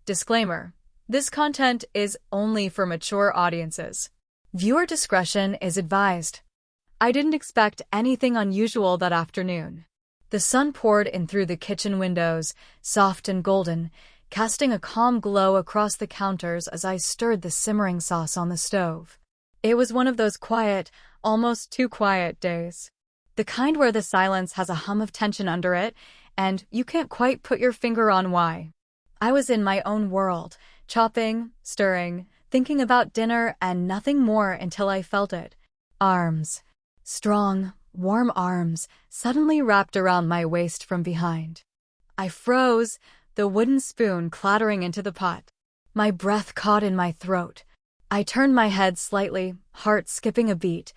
Disclaimer: this content is only for mature audiences. Viewer discretion is advised. I didn't expect anything unusual that afternoon. The sun poured in through the kitchen windows, soft and golden, casting a calm glow across the counters as I stirred the simmering sauce on the stove. It was one of those quiet, almost too quiet days. The kind where the silence has a hum of tension under it, and you can't quite put your finger on why. I was in my own world, chopping, stirring, thinking about dinner and nothing more until I felt it. Arms. Strong, warm arms suddenly wrapped around my waist from behind. I froze, the wooden spoon clattering into the pot. My breath caught in my throat. I turned my head slightly, heart skipping a beat,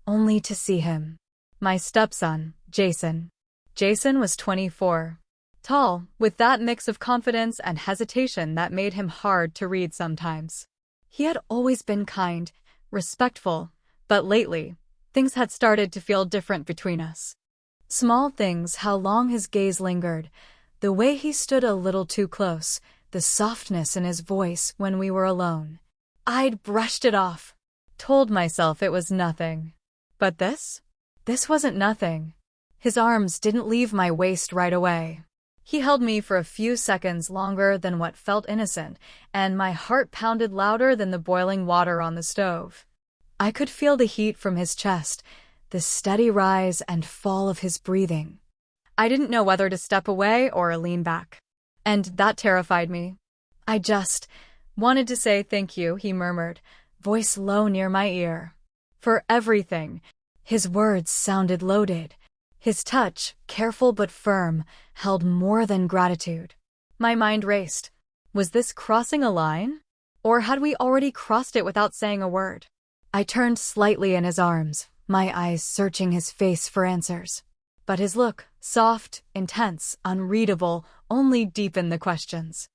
only to see him. My stepson, Jason. Jason was 24. Tall, with that mix of confidence and hesitation that made him hard to read sometimes. He had always been kind, respectful, but lately, things had started to feel different between us. Small things, how long his gaze lingered, the way he stood a little too close, the softness in his voice when we were alone. I'd brushed it off, told myself it was nothing. But this wasn't nothing. His arms didn't leave my waist right away. He held me for a few seconds longer than what felt innocent, and my heart pounded louder than the boiling water on the stove. I could feel the heat from his chest, the steady rise and fall of his breathing. I didn't know whether to step away or lean back. And that terrified me. I just wanted to say thank you, he murmured, voice low near my ear. For everything. His words sounded loaded. His touch, careful but firm, held more than gratitude. My mind raced. Was this crossing a line? Or had we already crossed it without saying a word? I turned slightly in his arms, my eyes searching his face for answers. But his look, soft, intense, unreadable, only deepened the questions.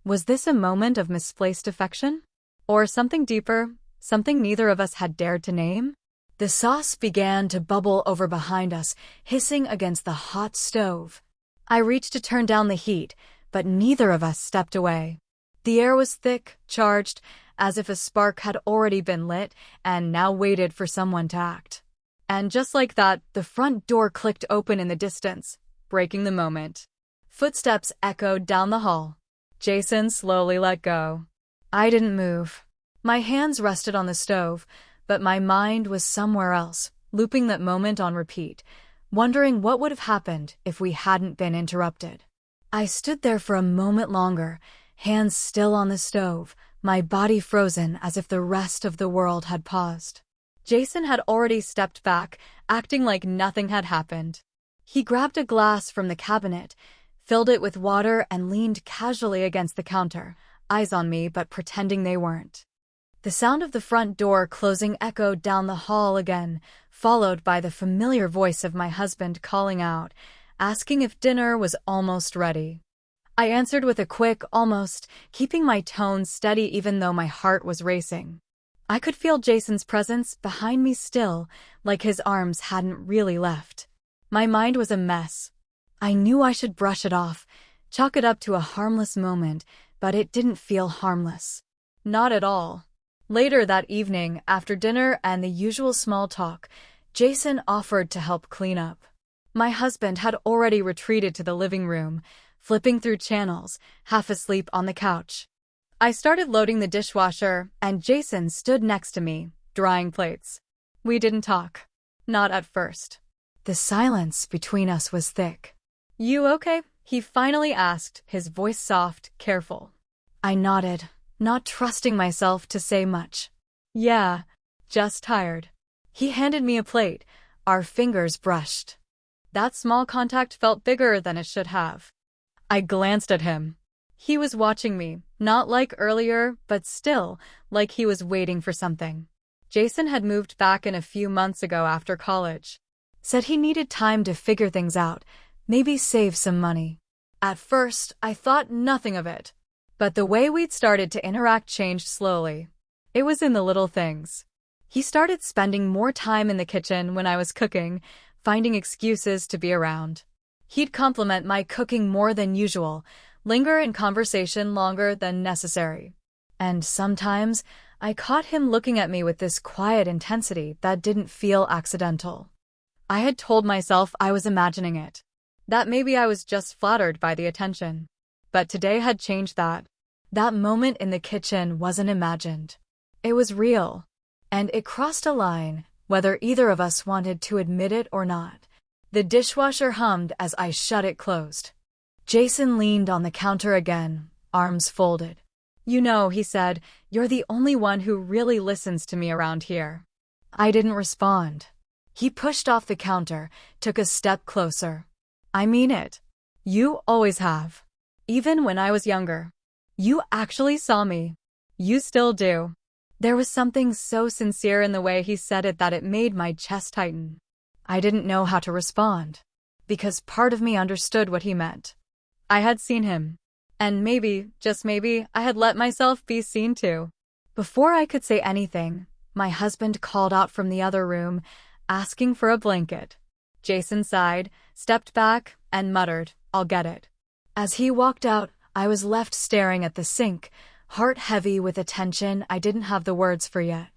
Was this a moment of misplaced affection? Or something deeper, something neither of us had dared to name? The sauce began to bubble over behind us, hissing against the hot stove. I reached to turn down the heat, but neither of us stepped away. The air was thick, charged, as if a spark had already been lit and now waited for someone to act. And just like that, the front door clicked open in the distance, breaking the moment. Footsteps echoed down the hall. Jason slowly let go. I didn't move. My hands rested on the stove, but my mind was somewhere else, looping that moment on repeat, wondering what would have happened if we hadn't been interrupted. I stood there for a moment longer, hands still on the stove, my body frozen as if the rest of the world had paused. Jason had already stepped back, acting like nothing had happened. He grabbed a glass from the cabinet, filled it with water and leaned casually against the counter, eyes on me but pretending they weren't. The sound of the front door closing echoed down the hall again, followed by the familiar voice of my husband calling out, asking if dinner was almost ready. I answered with a quick, almost, keeping my tone steady even though my heart was racing. I could feel Jason's presence behind me still, like his arms hadn't really left. My mind was a mess. I knew I should brush it off, chalk it up to a harmless moment, but it didn't feel harmless. Not at all. Later that evening, after dinner and the usual small talk, Jason offered to help clean up. My husband had already retreated to the living room, flipping through channels, half asleep on the couch. I started loading the dishwasher, and Jason stood next to me, drying plates. We didn't talk. Not at first. The silence between us was thick. "You okay?" he finally asked, his voice soft, careful. I nodded, not trusting myself to say much. "Yeah, just tired." He handed me a plate. Our fingers brushed. That small contact felt bigger than it should have. I glanced at him. He was watching me, not like earlier, but still, like he was waiting for something. Jason had moved back in a few months ago after college. Said he needed time to figure things out, maybe save some money. At first, I thought nothing of it. But the way we'd started to interact changed slowly. It was in the little things. He started spending more time in the kitchen when I was cooking, finding excuses to be around. He'd compliment my cooking more than usual, linger in conversation longer than necessary. And sometimes, I caught him looking at me with this quiet intensity that didn't feel accidental. I had told myself I was imagining it, that maybe I was just flattered by the attention. But today had changed that. That moment in the kitchen wasn't imagined. It was real. And it crossed a line, whether either of us wanted to admit it or not. The dishwasher hummed as I shut it closed. Jason leaned on the counter again, arms folded. "You know," he said, "you're the only one who really listens to me around here." I didn't respond. He pushed off the counter, took a step closer. "I mean it. You always have. Even when I was younger. You actually saw me. You still do." There was something so sincere in the way he said it that it made my chest tighten. I didn't know how to respond, because part of me understood what he meant. I had seen him. And maybe, just maybe, I had let myself be seen too. Before I could say anything, my husband called out from the other room, asking for a blanket. Jason sighed, stepped back, and muttered, "I'll get it." As he walked out, I was left staring at the sink, heart heavy with a tension I didn't have the words for yet.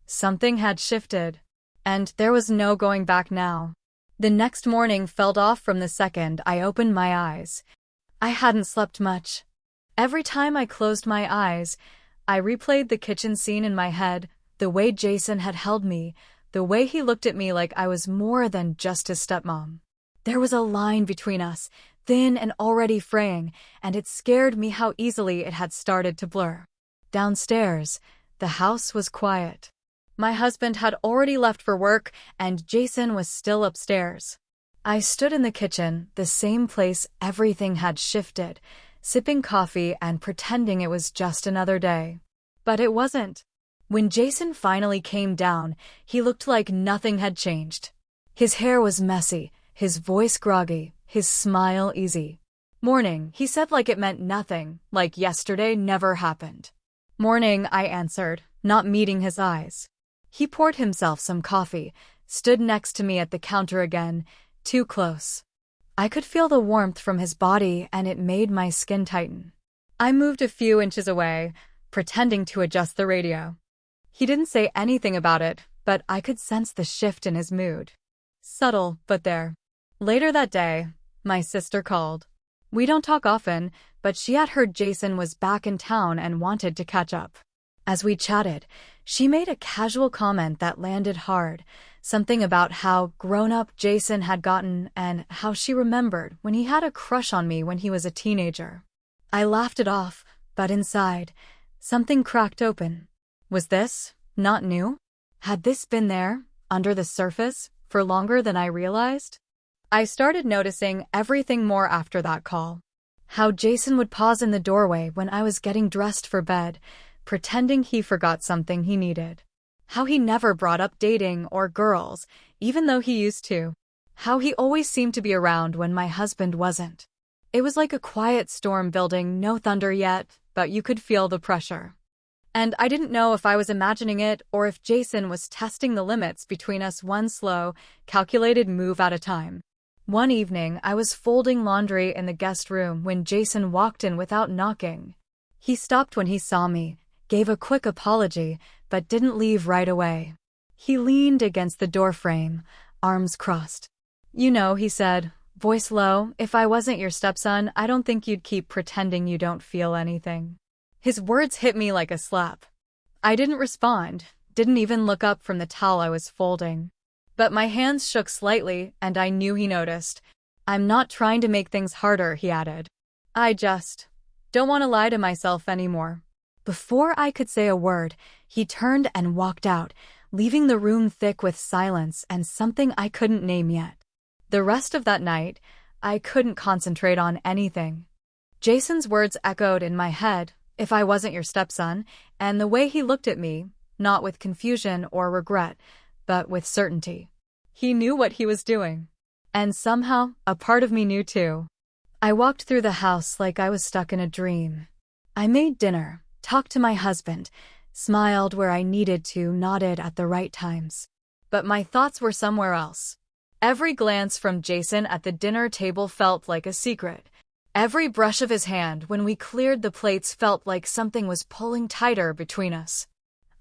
Something had shifted, and there was no going back now. The next morning felt off from the second I opened my eyes. I hadn't slept much. Every time I closed my eyes, I replayed the kitchen scene in my head, the way Jason had held me, the way he looked at me like I was more than just his stepmom. There was a line between us, thin and already fraying, and it scared me how easily it had started to blur. Downstairs, the house was quiet. My husband had already left for work, and Jason was still upstairs. I stood in the kitchen, the same place everything had shifted, sipping coffee and pretending it was just another day. But it wasn't. When Jason finally came down, he looked like nothing had changed. His hair was messy, his voice groggy, his smile easy. "Morning," he said like it meant nothing, like yesterday never happened. "Morning," I answered, not meeting his eyes. He poured himself some coffee, stood next to me at the counter again, too close. I could feel the warmth from his body and it made my skin tighten. I moved a few inches away, pretending to adjust the radio. He didn't say anything about it, but I could sense the shift in his mood. Subtle, but there. Later that day, my sister called. We don't talk often, but she had heard Jason was back in town and wanted to catch up. As we chatted, she made a casual comment that landed hard, something about how grown-up Jason had gotten and how she remembered when he had a crush on me when he was a teenager. I laughed it off, but inside, something cracked open. Was this not new? Had this been there, under the surface, for longer than I realized? I started noticing everything more after that call. How Jason would pause in the doorway when I was getting dressed for bed, pretending he forgot something he needed. How he never brought up dating or girls, even though he used to. How he always seemed to be around when my husband wasn't. It was like a quiet storm building, no thunder yet, but you could feel the pressure. And I didn't know if I was imagining it or if Jason was testing the limits between us one slow, calculated move at a time. One evening, I was folding laundry in the guest room when Jason walked in without knocking. He stopped when he saw me, gave a quick apology, but didn't leave right away. He leaned against the doorframe, arms crossed. "You know," he said, voice low, "if I wasn't your stepson, I don't think you'd keep pretending you don't feel anything." His words hit me like a slap. I didn't respond, didn't even look up from the towel I was folding. But my hands shook slightly, and I knew he noticed. "I'm not trying to make things harder," he added. "I just don't want to lie to myself anymore." Before I could say a word, he turned and walked out, leaving the room thick with silence and something I couldn't name yet. The rest of that night, I couldn't concentrate on anything. Jason's words echoed in my head, "If I wasn't your stepson," and the way he looked at me, not with confusion or regret, but with certainty. He knew what he was doing. And somehow, a part of me knew too. I walked through the house like I was stuck in a dream. I made dinner, talked to my husband, smiled where I needed to, nodded at the right times. But my thoughts were somewhere else. Every glance from Jason at the dinner table felt like a secret. Every brush of his hand when we cleared the plates felt like something was pulling tighter between us.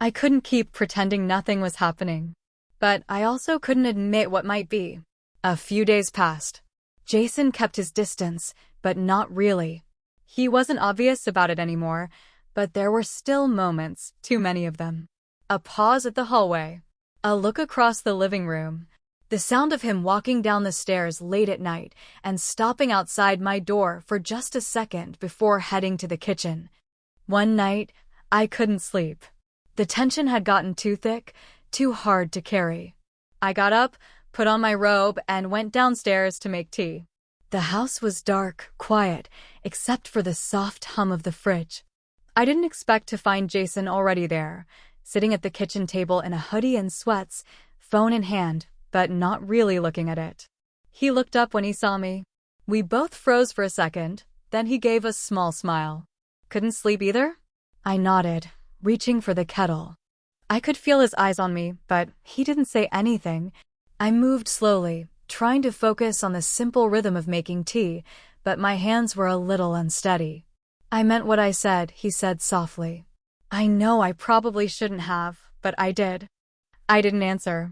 I couldn't keep pretending nothing was happening, but I also couldn't admit what might be. A few days passed. Jason kept his distance, but not really. He wasn't obvious about it anymore, but there were still moments, too many of them. A pause at the hallway, a look across the living room, the sound of him walking down the stairs late at night and stopping outside my door for just a second before heading to the kitchen. One night, I couldn't sleep. The tension had gotten too thick, too hard to carry. I got up, put on my robe, and went downstairs to make tea. The house was dark, quiet, except for the soft hum of the fridge. I didn't expect to find Jason already there, sitting at the kitchen table in a hoodie and sweats, phone in hand, but not really looking at it. He looked up when he saw me. We both froze for a second, then he gave a small smile. Couldn't sleep either? I nodded, reaching for the kettle. I could feel his eyes on me, but he didn't say anything. I moved slowly, trying to focus on the simple rhythm of making tea, but my hands were a little unsteady. I meant what I said, he said softly. I know I probably shouldn't have, but I did. I didn't answer.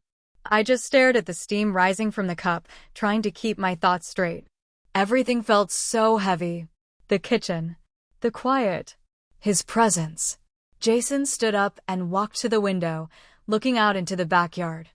I just stared at the steam rising from the cup, trying to keep my thoughts straight. Everything felt so heavy. The kitchen, the quiet, his presence. Jason stood up and walked to the window, looking out into the backyard.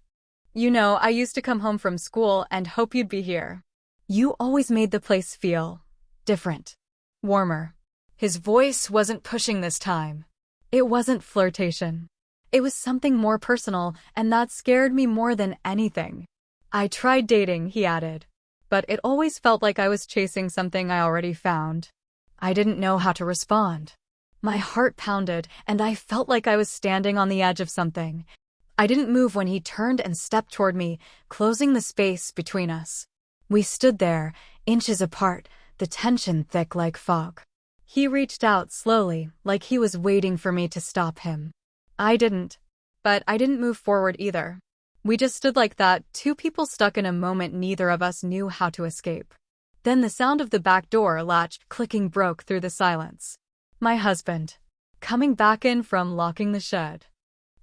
You know, I used to come home from school and hope you'd be here. You always made the place feel different, warmer. His voice wasn't pushing this time. It wasn't flirtation. It was something more personal, and that scared me more than anything. I tried dating, he added, but it always felt like I was chasing something I already found. I didn't know how to respond. My heart pounded, and I felt like I was standing on the edge of something. I didn't move when he turned and stepped toward me, closing the space between us. We stood there, inches apart, the tension thick like fog. He reached out slowly, like he was waiting for me to stop him. I didn't. But I didn't move forward either. We just stood like that, two people stuck in a moment neither of us knew how to escape. Then the sound of the back door latch clicking broke through the silence. My husband, coming back in from locking the shed.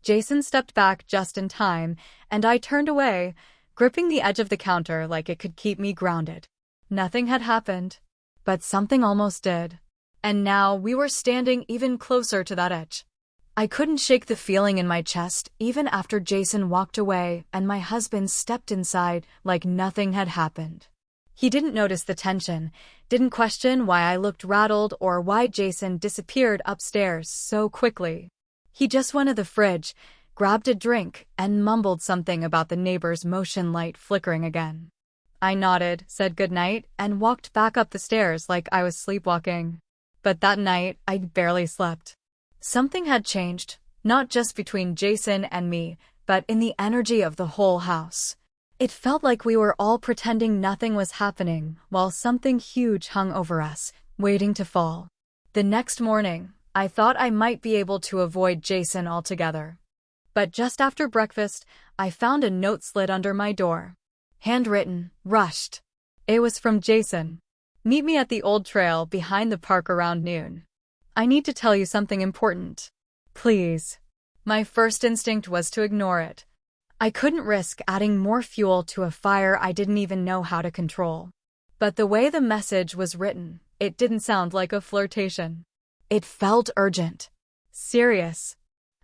Jason stepped back just in time, and I turned away, gripping the edge of the counter like it could keep me grounded. Nothing had happened, but something almost did. And now we were standing even closer to that edge. I couldn't shake the feeling in my chest even after Jason walked away and my husband stepped inside like nothing had happened. He didn't notice the tension, didn't question why I looked rattled or why Jason disappeared upstairs so quickly. He just went to the fridge, grabbed a drink, and mumbled something about the neighbor's motion light flickering again. I nodded, said goodnight, and walked back up the stairs like I was sleepwalking. But that night, I barely slept. Something had changed, not just between Jason and me, but in the energy of the whole house. It felt like we were all pretending nothing was happening, while something huge hung over us, waiting to fall. The next morning, I thought I might be able to avoid Jason altogether. But just after breakfast, I found a note slid under my door. Handwritten, rushed. It was from Jason. Meet me at the old trail behind the park around noon. I need to tell you something important. Please. My first instinct was to ignore it. I couldn't risk adding more fuel to a fire I didn't even know how to control. But the way the message was written, it didn't sound like a flirtation. It felt urgent. Serious.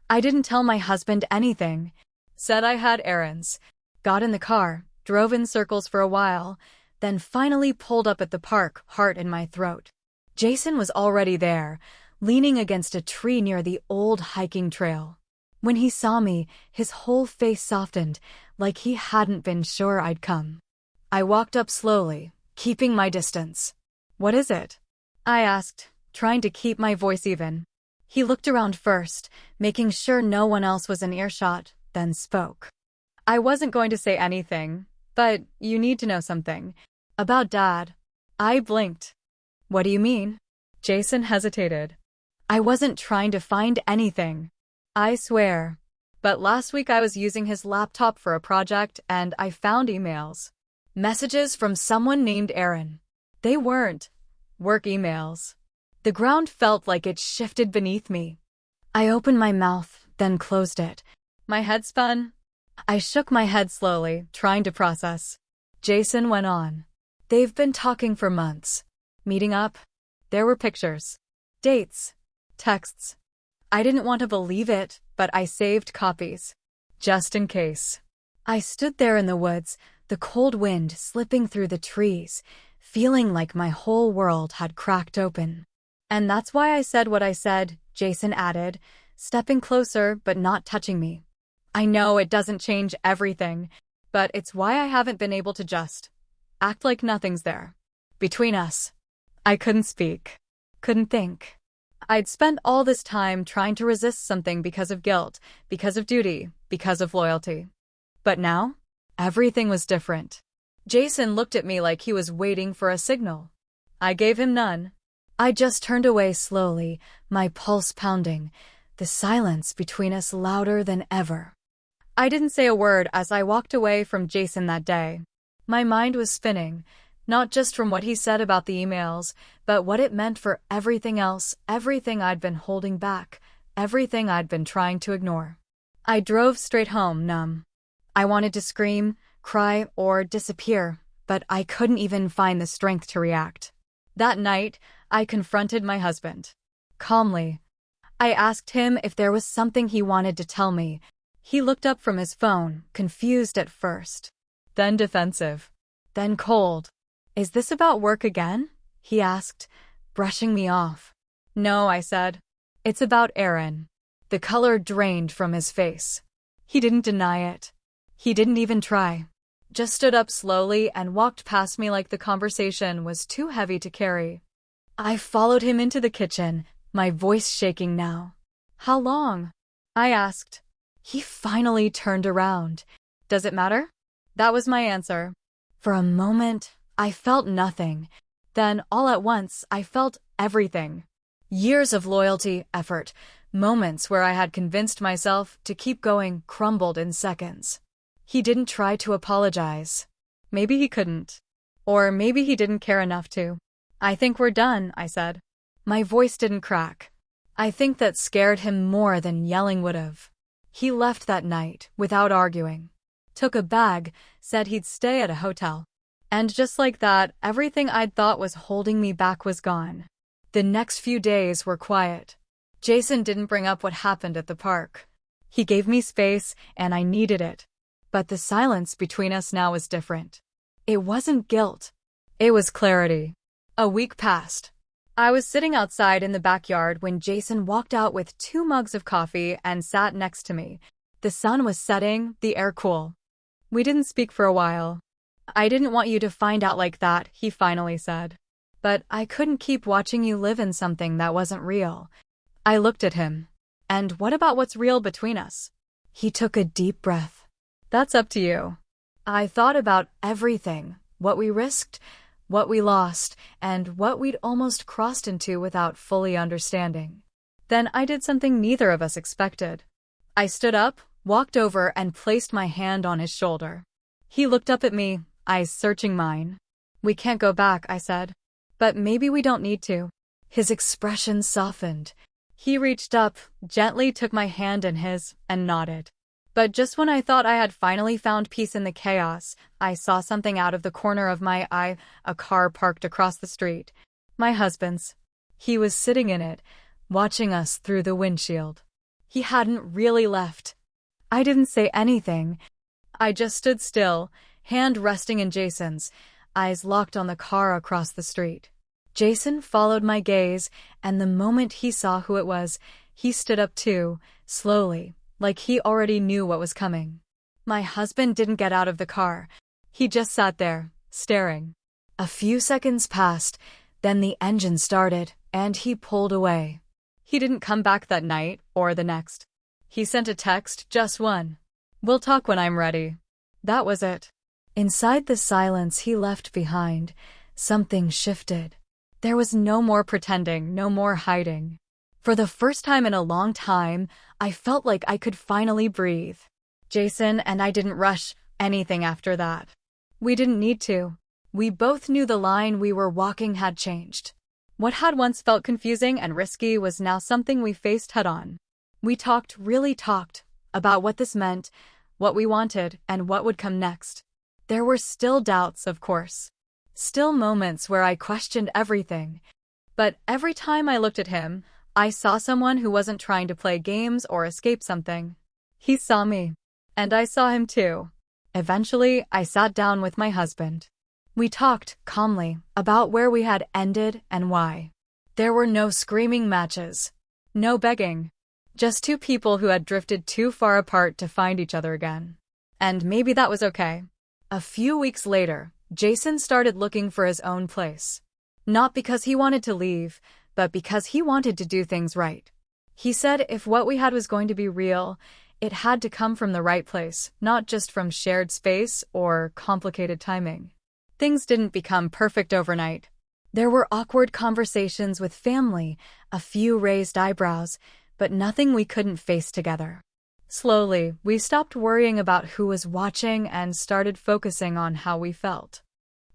I didn't tell my husband anything. Said I had errands. Got in the car, drove in circles for a while, then finally pulled up at the park, heart in my throat. Jason was already there, leaning against a tree near the old hiking trail. When he saw me, his whole face softened, like he hadn't been sure I'd come. I walked up slowly, keeping my distance. What is it? I asked, trying to keep my voice even. He looked around first, making sure no one else was in earshot, then spoke. I wasn't going to say anything, but you need to know something. About Dad. I blinked. What do you mean? Jason hesitated. I wasn't trying to find anything. I swear. But last week I was using his laptop for a project and I found emails. Messages from someone named Aaron. They weren't work emails. The ground felt like it shifted beneath me. I opened my mouth, then closed it. My head spun. I shook my head slowly, trying to process. Jason went on. They've been talking for months. Meeting up. There were pictures. Dates. Texts. I didn't want to believe it, but I saved copies. Just in case. I stood there in the woods, the cold wind slipping through the trees, feeling like my whole world had cracked open. And that's why I said what I said, Jason added, stepping closer but not touching me. I know it doesn't change everything, but it's why I haven't been able to just act like nothing's there. Between us. I couldn't speak. Couldn't think. I'd spent all this time trying to resist something because of guilt, because of duty, because of loyalty. But now, everything was different. Jason looked at me like he was waiting for a signal. I gave him none. I just turned away slowly, my pulse pounding, the silence between us louder than ever. I didn't say a word as I walked away from Jason that day. My mind was spinning, not just from what he said about the emails, but what it meant for everything else, everything I'd been holding back, everything I'd been trying to ignore. I drove straight home, numb. I wanted to scream, cry, or disappear, but I couldn't even find the strength to react. That night, I confronted my husband. Calmly. I asked him if there was something he wanted to tell me. He looked up from his phone, confused at first. Then defensive. Then cold. Is this about work again? He asked, brushing me off. No, I said. It's about Aaron. The color drained from his face. He didn't deny it. He didn't even try. Just stood up slowly and walked past me like the conversation was too heavy to carry. I followed him into the kitchen, my voice shaking now. How long? I asked. He finally turned around. Does it matter? That was my answer. For a moment, I felt nothing. Then, all at once, I felt everything. Years of loyalty, effort, moments where I had convinced myself to keep going crumbled in seconds. He didn't try to apologize. Maybe he couldn't. Or maybe he didn't care enough to. I think we're done, I said. My voice didn't crack. I think that scared him more than yelling would have. He left that night, without arguing. Took a bag, said he'd stay at a hotel. And just like that, everything I'd thought was holding me back was gone. The next few days were quiet. Jason didn't bring up what happened at the park. He gave me space, and I needed it. But the silence between us now was different. It wasn't guilt. It was clarity. A week passed. I was sitting outside in the backyard when Jason walked out with 2 mugs of coffee and sat next to me. The sun was setting, the air cool. We didn't speak for a while. I didn't want you to find out like that, he finally said. But I couldn't keep watching you live in something that wasn't real. I looked at him. And what about what's real between us? He took a deep breath. That's up to you. I thought about everything, what we risked, what we lost, and what we'd almost crossed into without fully understanding. Then I did something neither of us expected. I stood up, walked over, and placed my hand on his shoulder. He looked up at me, eyes searching mine. We can't go back, I said. But maybe we don't need to. His expression softened. He reached up, gently took my hand in his, and nodded. But just when I thought I had finally found peace in the chaos, I saw something out of the corner of my eye, a car parked across the street. My husband's. He was sitting in it, watching us through the windshield. He hadn't really left. I didn't say anything. I just stood still, hand resting in Jason's, eyes locked on the car across the street. Jason followed my gaze, and the moment he saw who it was, he stood up too, slowly, like he already knew what was coming. My husband didn't get out of the car. He just sat there, staring. A few seconds passed, then the engine started, and he pulled away. He didn't come back that night, or the next. He sent a text, just one. We'll talk when I'm ready. That was it. Inside the silence he left behind, something shifted. There was no more pretending, no more hiding. For the first time in a long time, I felt like I could finally breathe. Jason and I didn't rush anything after that. We didn't need to. We both knew the line we were walking had changed. What had once felt confusing and risky was now something we faced head-on. We really talked, about what this meant, what we wanted, and what would come next. There were still doubts, of course. Still moments where I questioned everything. But every time I looked at him, I saw someone who wasn't trying to play games or escape something. He saw me. And I saw him too. Eventually, I sat down with my husband. We talked, calmly, about where we had ended and why. There were no screaming matches. No begging. Just two people who had drifted too far apart to find each other again. And maybe that was okay. A few weeks later, Jason started looking for his own place. Not because he wanted to leave, but because he wanted to do things right. He said if what we had was going to be real, it had to come from the right place, not just from shared space or complicated timing. Things didn't become perfect overnight. There were awkward conversations with family, a few raised eyebrows, but nothing we couldn't face together. Slowly, we stopped worrying about who was watching and started focusing on how we felt.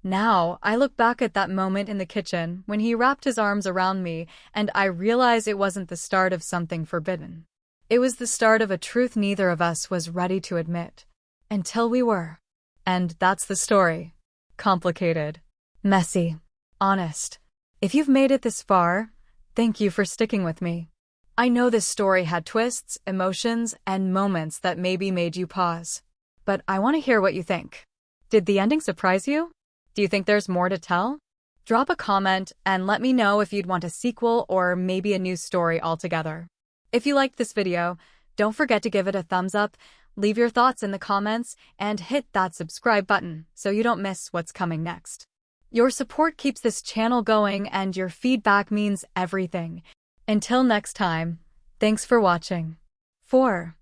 Now, I look back at that moment in the kitchen when he wrapped his arms around me and I realize it wasn't the start of something forbidden. It was the start of a truth neither of us was ready to admit. Until we were. And that's the story. Complicated. Messy. Honest. If you've made it this far, thank you for sticking with me. I know this story had twists, emotions, and moments that maybe made you pause. But I want to hear what you think. Did the ending surprise you? Do you think there's more to tell? Drop a comment and let me know if you'd want a sequel or maybe a new story altogether. If you liked this video, don't forget to give it a thumbs up, leave your thoughts in the comments, and hit that subscribe button so you don't miss what's coming next. Your support keeps this channel going and your feedback means everything. Until next time, thanks for watching. 4.